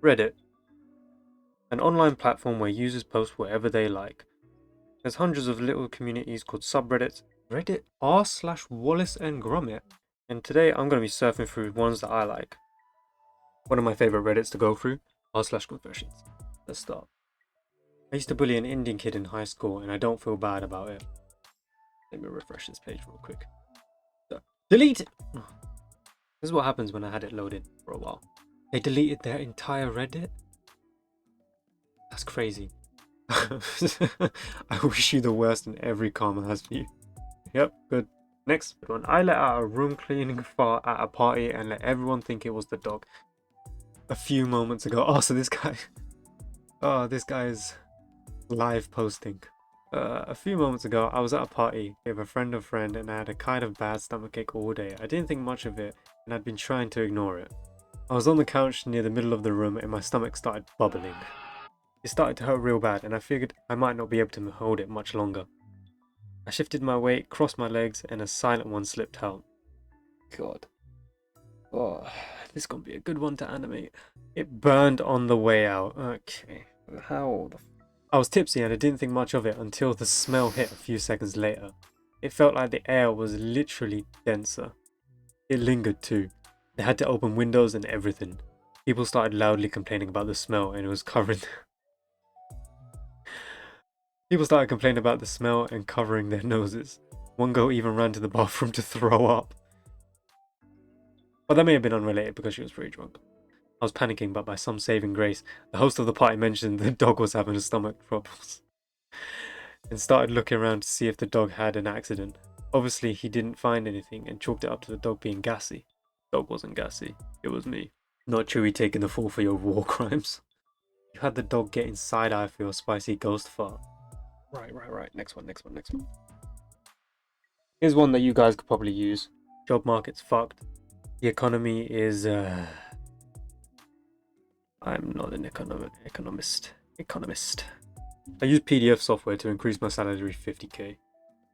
Reddit, an online platform where users post whatever they like. There's hundreds of little communities called subreddits. Reddit r/Wallace and Gromit. And today I'm going to be surfing through ones that I like. One of my favorite Reddits to go through, r/confessions. Let's start. I used to bully an Indian kid in high school and I don't feel bad about it. Let me refresh this page real quick. Delete! This is what happens when I had it loaded for a while. They deleted their entire Reddit? That's crazy. I wish you the worst and every karma has for you. Yep, good. Next good one. I let out a room cleaning fart at a party and let everyone think it was the dog. A few moments ago. Oh, so this guy. Oh, this guy is live posting. A few moments ago, I was at a party with a friend of friend and I had a kind of bad stomachache all day. I didn't think much of it and I'd been trying to ignore it. I was on the couch near the middle of the room and my stomach started bubbling. It started to hurt real bad and I figured I might not be able to hold it much longer. I shifted my weight, crossed my legs, and a silent one slipped out. God. Oh, this is gonna be a good one to animate. It burned on the way out. Okay. How the I was tipsy and I didn't think much of it until the smell hit a few seconds later. It felt like the air was literally denser. It lingered too. They had to open windows and everything. People started loudly complaining about the smell and it was covering People started complaining about the smell and covering their noses. One girl even ran to the bathroom to throw up. But that may have been unrelated because she was pretty drunk. I was panicking, but by some saving grace, the host of the party mentioned the dog was having stomach troubles and started looking around to see if the dog had an accident. Obviously, he didn't find anything and chalked it up to the dog being gassy. The dog wasn't gassy, it was me. Not Chewy taking the fall for your war crimes. You had the dog getting side-eye for your spicy ghost fart. Right. Next one. Here's one that you guys could probably use. Job market's fucked. The economy is, I'm not an economist. I use PDF software to increase my salary 50k.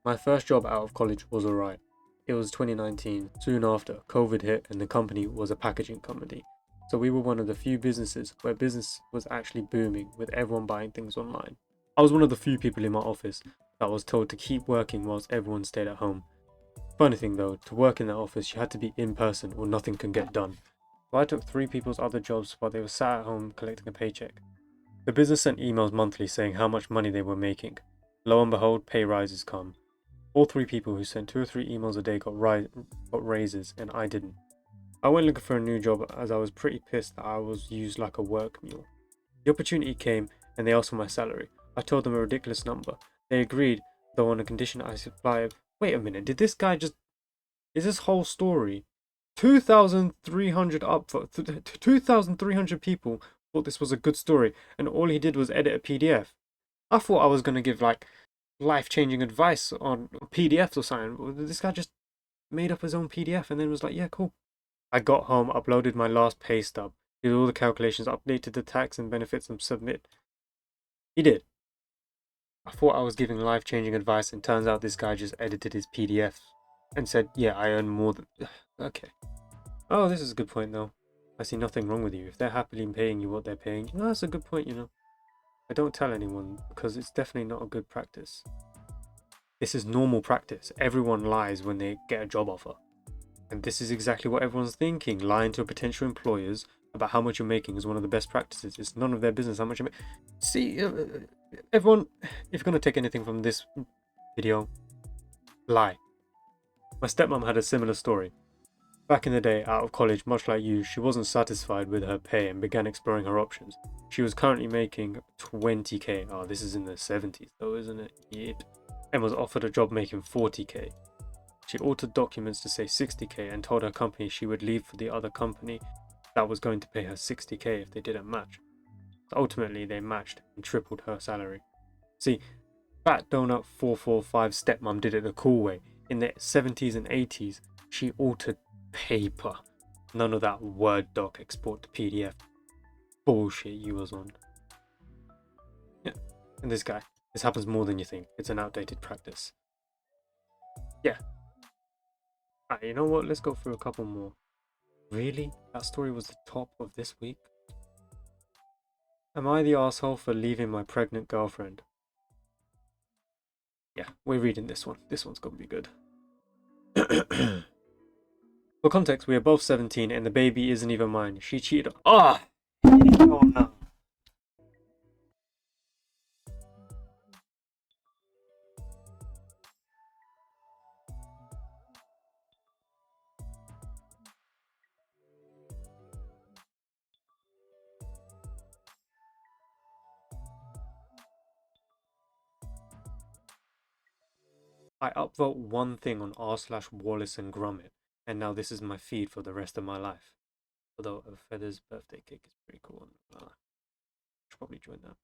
My first job out of college was alright. It was 2019. Soon after, COVID hit and the company was a packaging company. So we were one of the few businesses where business was actually booming with everyone buying things online. I was one of the few people in my office that was told to keep working whilst everyone stayed at home. Funny thing though, to work in that office you had to be in person or nothing can get done. So I took 3 people's other jobs while they were sat at home collecting a paycheck. The business sent emails monthly saying how much money they were making. Lo and behold, pay rises come. All 3 people who sent 2 or 3 emails a day got raises and I didn't. I went looking for a new job as I was pretty pissed that I was used like a work mule. The opportunity came and they asked for my salary. I told them a ridiculous number. They agreed, though on a condition I supply. Wait a minute, did this guy just... Is this whole story 2,300 up for 2,300 people thought this was a good story and all he did was edit a PDF. I thought I was going to give like life-changing advice on PDFs or something. This guy just made up his own PDF and then was like, yeah, cool. I got home, uploaded my last pay stub, did all the calculations, updated the tax and benefits and submit. He did. I thought I was giving life-changing advice and turns out this guy just edited his PDF and said, yeah, I earn more than... Okay. Oh, this is a good point though. I see nothing wrong with you. If they're happily paying you what they're paying, that's a good point, I don't tell anyone because it's definitely not a good practice. This is normal practice. Everyone lies when they get a job offer. And this is exactly what everyone's thinking. Lying to potential employers about how much you're making is one of the best practices. It's none of their business how much you make. See, everyone, if you're going to take anything from this video, lie. My stepmom had a similar story. Back in the day, out of college, much like you, she wasn't satisfied with her pay and began exploring her options. She was currently making 20k. Oh, this is in the 70s though, isn't it? Yep. And was offered a job making 40k. She altered documents to say 60k and told her company she would leave for the other company that was going to pay her 60k if they didn't match. So ultimately, they matched and tripled her salary. See, Fat Donut 445 stepmom did it the cool way. In the 70s and 80s, she altered paper. None of that Word doc export to PDF bullshit you was on. Yeah, and this guy. This happens more than you think. It's an outdated practice. Yeah. Alright, you know what? Let's go through a couple more. Really? That story was the top of this week? Am I the asshole for leaving my pregnant girlfriend? Yeah, we're reading this one. This one's gonna be good. For context, we are both 17 and the baby isn't even mine. She cheated. Ah! Oh no. I upvote one thing on r/Wallace and Gromit, and now this is my feed for the rest of my life. Although a Feather's birthday cake is pretty cool. Should probably join that.